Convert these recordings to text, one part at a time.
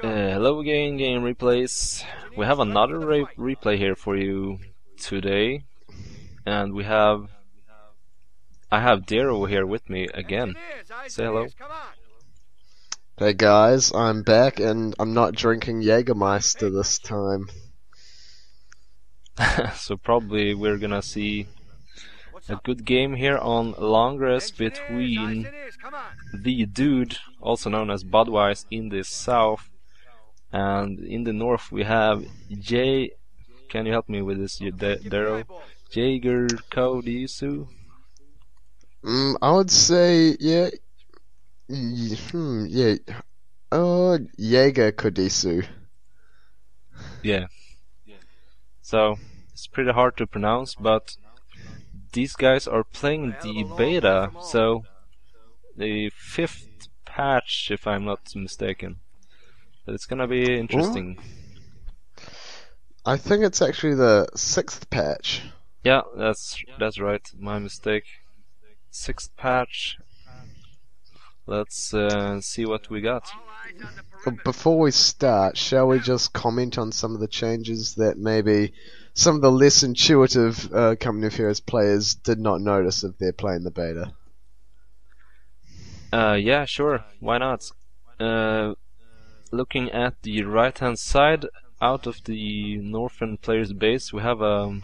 Hello again, Game Replays. We have another replay here for you today, and I have Dero here with me again. Say hello. Hey guys, I'm back and I'm not drinking Jägermeister this time. So probably we're gonna see a good game here on Langres between the dude, also known as Budwise, in the south, and in the north we have Can you help me with this, Dero? Jagarik. I would say, yeah, Jaeger Kodisu. Yeah. So it's pretty hard to pronounce, but these guys are playing the beta, so the 5th patch, if I'm not mistaken. But it's gonna be interesting. Ooh. I think it's actually the 6th patch. Yeah, that's right. My mistake. 6th patch. Let's see what we got. Before we start, shall we just comment on some of the changes that maybe some of the less intuitive Company of Heroes players did not notice if they're playing the beta? Yeah, sure. Why not? Looking at the right-hand side, out of the northern player's base, we have a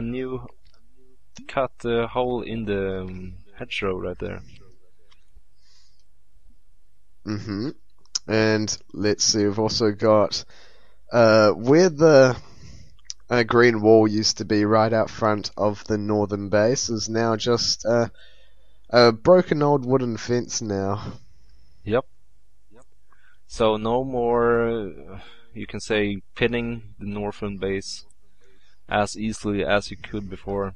new cut hole in the hedgerow right there. And let's see, we've also got where the green wall used to be right out front of the northern base is now just a broken old wooden fence now. Yep. So no more, you can say, pinning the northern base as easily as you could before.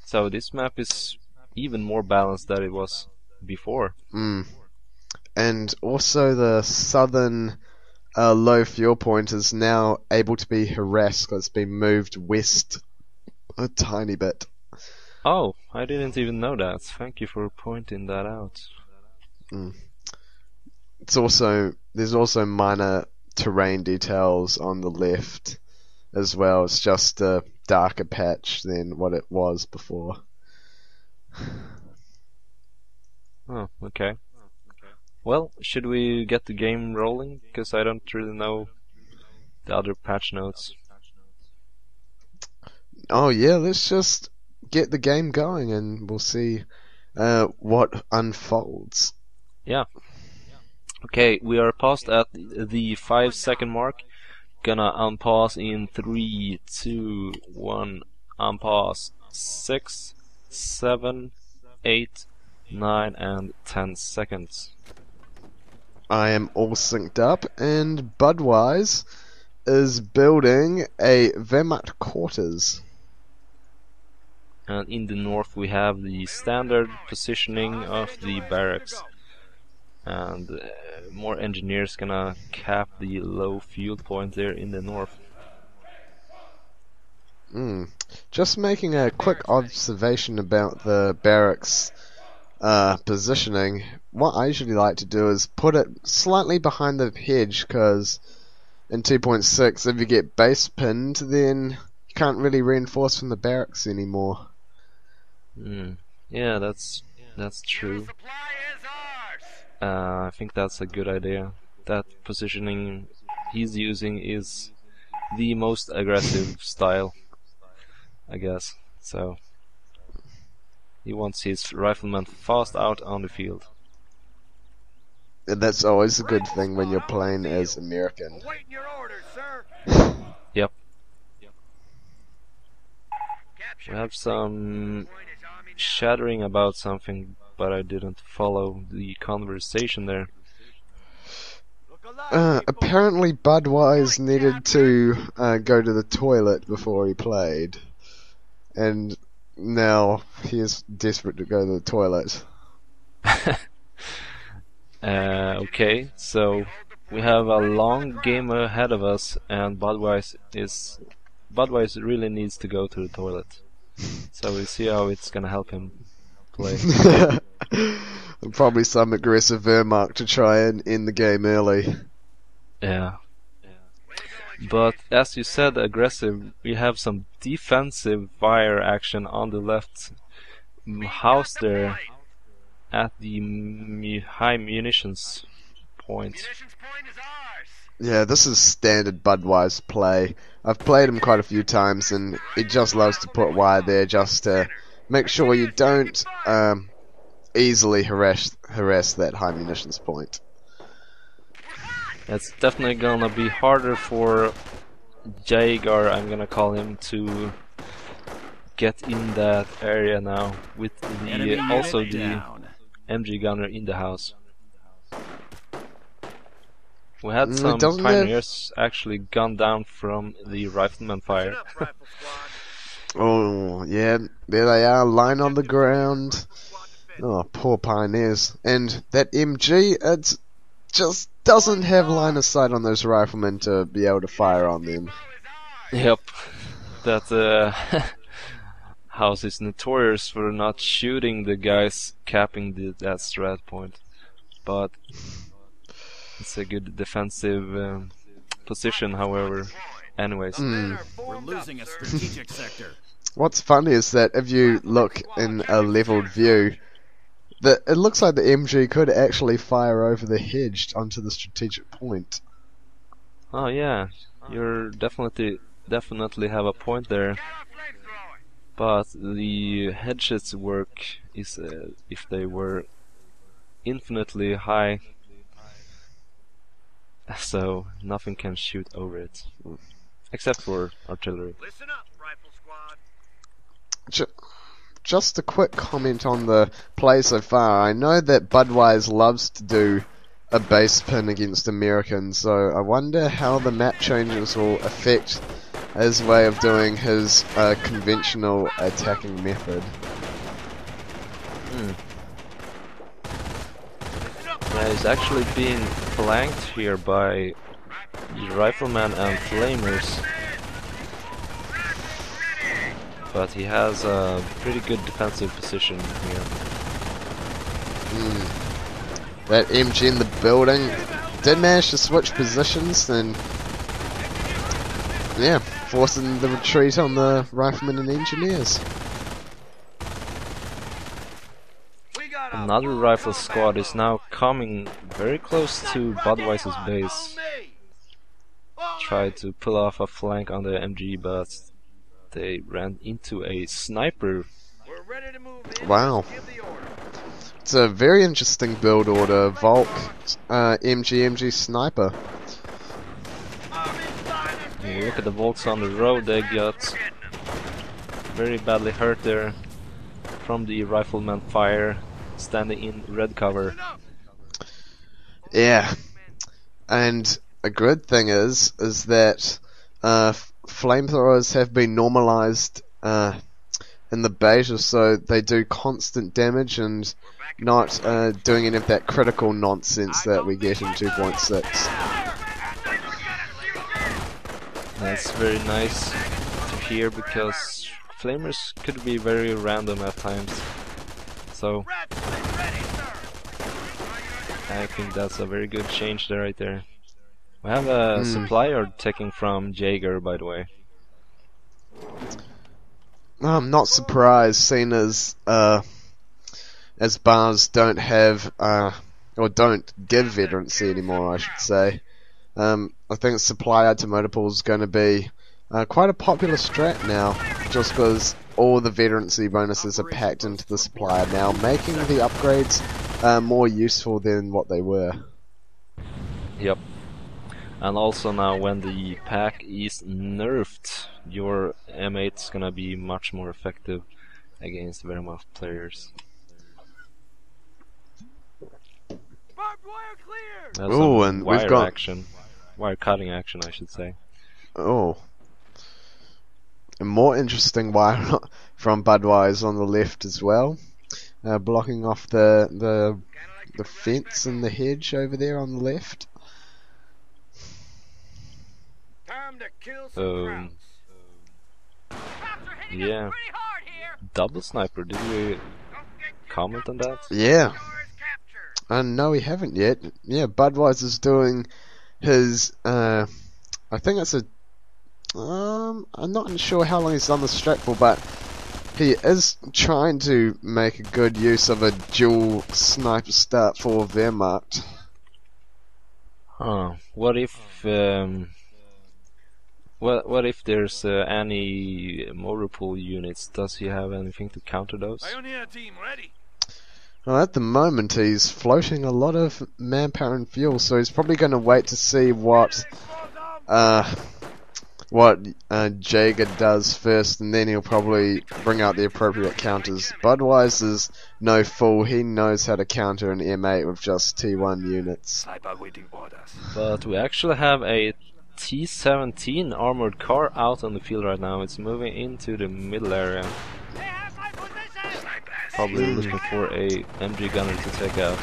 So this map is even more balanced than it was before. And also the southern low fuel point is now able to be harassed because it's been moved west a tiny bit. Oh, I didn't even know that. Thank you for pointing that out. There's also minor terrain details on the left as well. It's just a darker patch than what it was before. Oh, okay. Well, should we get the game rolling? Because I don't really know the other patch notes. Oh yeah, let's just get the game going and we'll see what unfolds. Yeah. Okay, we are paused at the 5-second mark. Gonna unpause in 3, 2, 1. Unpause. 6, 7, 8, 9, and 10 seconds. I am all synced up, and Budwise is building a Wehrmacht quarters. And in the north we have the standard positioning of the barracks. And more engineers gonna cap the low fuel point there in the north. Just making a quick observation about the barracks positioning. What I usually like to do is put it slightly behind the hedge, because in 2.6 if you get base pinned then you can't really reinforce from the barracks anymore. Yeah, that's true. I think that's a good idea. That positioning he's using is the most aggressive style, I guess. So he wants his riflemen fast out on the field. And that's always a good thing when you're playing as American. Yep. We have some shattering about something, but I didn't follow the conversation there. Apparently Budwise needed to go to the toilet before he played, and now he is desperate to go to the toilet. Okay, so we have a long game ahead of us, and Budwise really needs to go to the toilet. So we'll see how it's gonna help him play. Probably some aggressive Wehrmacht to try and end the game early. Yeah. But as you said, aggressive, we have some defensive fire action on the left house there at the high munitions point. Yeah, this is standard Budwise play. I've played him quite a few times, and he just loves to put wire there just to make sure you don't easily harass that high munitions point. It's definitely gonna be harder for Jagar, I'm gonna call him, to get in that area now with the also the MG gunner in the house. We had some pioneers actually gunned down from the rifleman fire. Oh, yeah, there they are, lying on the ground. Oh, poor pioneers. And that MG, it just doesn't have line of sight on those riflemen to be able to fire on them. Yep, that house is notorious for not shooting the guys capping that strat point, but it's a good defensive position, however. Anyways. We're losing a strategic sector. What's funny is that if you look in a leveled view, it looks like the MG could actually fire over the hedge onto the strategic point. Oh yeah, you're definitely have a point there. But the hedges work is if they were infinitely high, so nothing can shoot over it, except for artillery. Listen up, rifle squad. Just a quick comment on the play so far. I know that Budwise loves to do a base pin against Americans, so I wonder how the map changes will affect his way of doing his conventional attacking method. Yeah, he's actually being flanked here by the riflemen and flamers, but he has a pretty good defensive position here. That MG in the building did manage to switch positions and yeah, forcing the retreat on the riflemen and engineers. Another rifle squad is now coming very close to Budweise's base. Tried to pull off a flank on the MG, but they ran into a sniper. Wow. It's a very interesting build order. Volk, MG sniper. You look at the Volks on the road, they got very badly hurt there from the rifleman fire, standing in red cover. Yeah, and a good thing is that flamethrowers have been normalized in the beta, so they do constant damage and not doing any of that critical nonsense that we get in 2.6. That's very nice to hear, because flamers could be very random at times. So I think that's a very good change there, right there. We have a supplier taking from Jagar, by the way. I'm not surprised, seeing as bars don't have or don't give veterancy anymore, I should say. I think supply automotive pool is going to be quite a popular strat now, just because all the veterancy bonuses are packed into the supplier now, making the upgrades more useful than what they were. Yep. And also now when the pack is nerfed, your M8 is gonna be much more effective against Wehrmacht players. That's oh, and wire we've got wire cutting action, I should say. Oh, a more interesting wire from Budwise on the left as well, blocking off the fence and the hedge over there on the left. Yeah. Double sniper, did we comment on that? Yeah. No, we haven't yet. Yeah, Budwise is doing his. I think it's a. I'm not sure how long he's done the strat for, but he is trying to make a good use of a dual sniper start for Wehrmacht. Huh. What if what if there's any motor pool units? Does he have anything to counter those? Pioneer team ready. Well, at the moment he's floating a lot of manpower and fuel, so he's probably going to wait to see what Jaeger does first, and then he'll probably bring out the appropriate counters. Budwise is no fool; he knows how to counter an M8 with just T1 units. Sniper waiting orders. But we actually have a T-17 armored car out on the field right now. It's moving into the middle area. They have my position. Probably looking for a MG gunner to take out.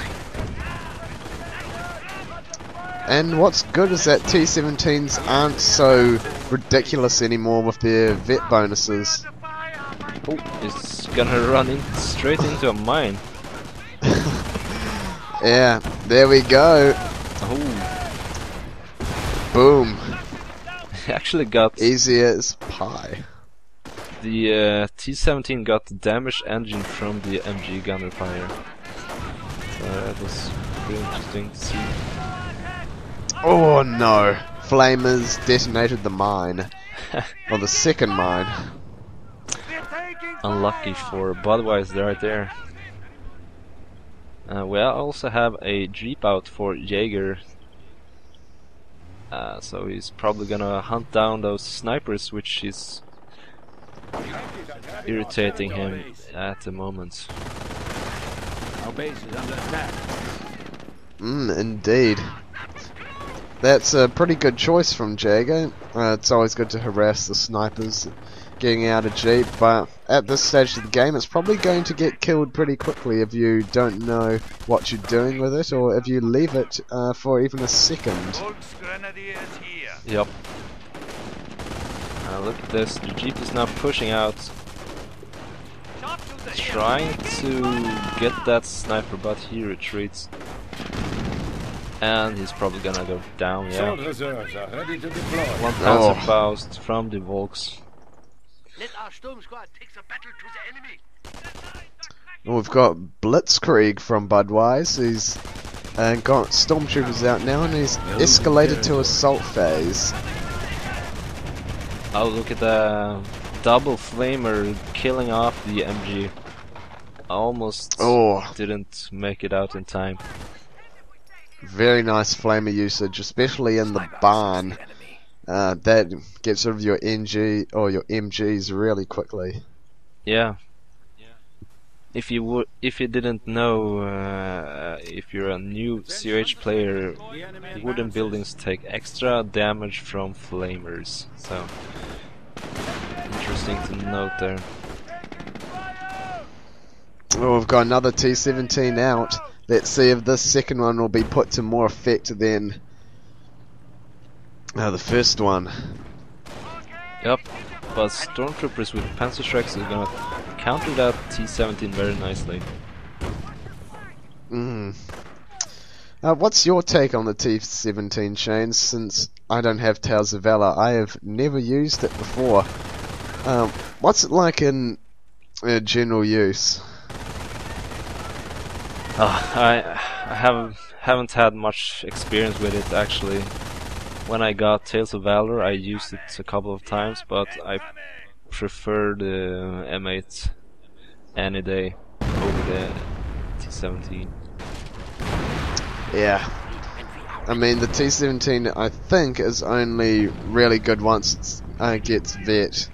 And what's good is that T-17s aren't so ridiculous anymore with their vet bonuses. Oh, it's gonna run straight into a mine. Yeah, there we go. Oh, Boom. he actually got Easy as pie. the T-17 got the damaged engine from the MG gunner fire. So that was pretty interesting to see. Oh no. Flamers detonated the mine. Or the second mine. Unlucky for Budwise right there. We also have a Jeep out for Jaeger. So he's probably gonna hunt down those snipers, which is irritating him at the moment. Our base is under attack. Indeed. That's a pretty good choice from Jaeger. It's always good to harass the snipers getting out of Jeep, but at this stage of the game it's probably going to get killed pretty quickly if you don't know what you're doing with it, or if you leave it for even a second. Volksgrenadiers here. Yep. Look at this, the Jeep is now pushing out, trying to get that sniper, but he retreats. And he's probably gonna go down, yeah. Reserves are ready to deploy. One Panzerfaust from the Volks. Let our storm squad take the battle to the enemy. We've got Blitzkrieg from Budwise. He's got stormtroopers out now, and he's escalated to assault phase. Oh, look at the double flamer killing off the MG. Almost didn't make it out in time. Very nice flamer usage, especially in the barn. That gets rid of your NG or your MGs really quickly. Yeah. If you didn't know, if you're a new COH player, wooden buildings take extra damage from flamers. So interesting to note there. Oh, we've got another T-17 out. Let's see if this second one will be put to more effect than the first one. Yep, but stormtroopers with Panzer Shreks are gonna counter that T-17 very nicely. What's your take on the T-17, Shane? Since I don't have Tales of Valor, I have never used it before. What's it like in general use? I haven't had much experience with it actually. When I got Tales of Valor, I used it a couple of times, but I prefer the M8 any day over the T-17. Yeah. I mean, the T-17 I think is only really good once it gets vet.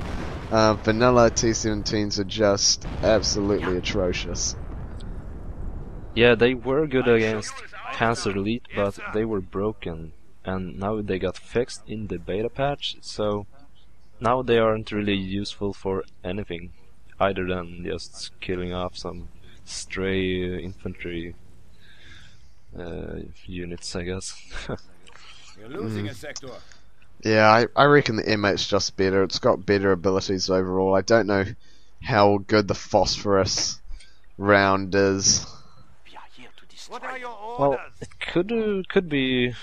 Vanilla T-17s are just absolutely atrocious. Yeah, they were good against Panzer Elite, but they were broken. And now they got fixed in the beta patch, so now they aren't really useful for anything, other than just killing off some stray infantry units, I guess. We're losing a sector. Yeah, I reckon the M8's just better. It's got better abilities overall. I don't know how good the phosphorus round is. What are your Well, orders? it could be